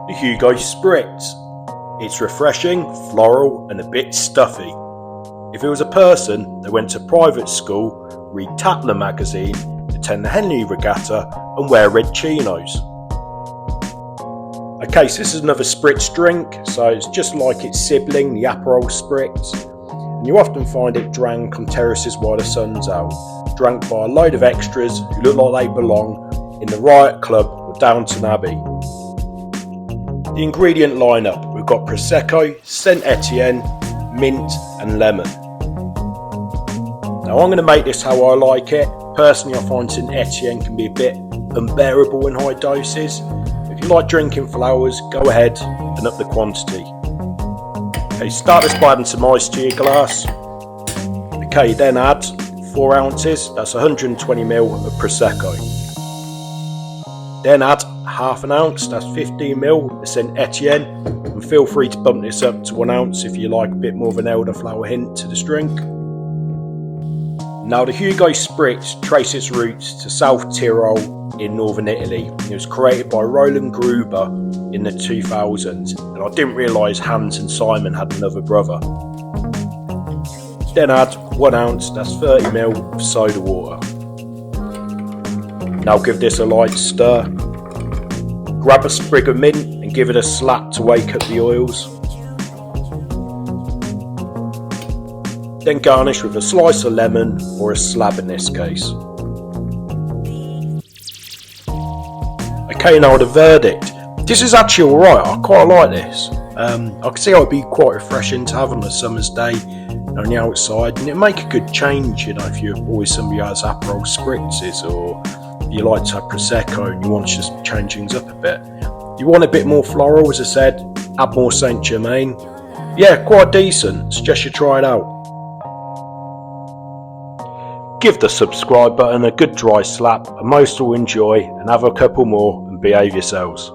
The Hugo Spritz. It's refreshing, floral and a bit stuffy. If it was a person, they went to private school, read Tatler magazine, attend the Henley Regatta and wear red chinos. Okay, so this is another Spritz drink, so it's just like its sibling, the Aperol Spritz. And you often find it drank on terraces while the sun's out, drank by a load of extras who look like they belong in the Riot Club or Downton Abbey. The ingredient lineup, we've got Prosecco, St Etienne, mint and lemon. Now I'm going to make this how I like it. Personally, I find St Etienne can be a bit unbearable in high doses. If you like drinking flowers, go ahead and up the quantity. Okay, start this by adding some ice to your glass. Okay, then add 4 ounces, that's 120ml of Prosecco. Then add half an ounce, that's 15ml of St Etienne, and feel free to bump this up to 1 ounce if you like a bit more of an elderflower hint to this drink. Now the Hugo Spritz traces its roots to South Tyrol in northern Italy. It was created by Roland Gruber in the 2000s, and I didn't realise Hans and Simon had another brother. Then add 1 ounce, that's 30ml of soda water. Now give this a light stir. Grab a sprig of mint and give it a slap to wake up the oils. Then garnish with a slice of lemon, or a slab in this case. Okay, now the verdict. This is actually alright, I quite like this. I can see how it'd be quite refreshing to have on a summer's day on the outside, and it'd make a good change, you know, if you're always somebody who has Aperol Spritzes, or you like to have Prosecco and you want to just change things up a bit. You want a bit more floral, as I said, add more St Germain. Yeah, quite decent, suggest you try it out. Give the subscribe button a good dry slap, and most will enjoy, and have a couple more and behave yourselves.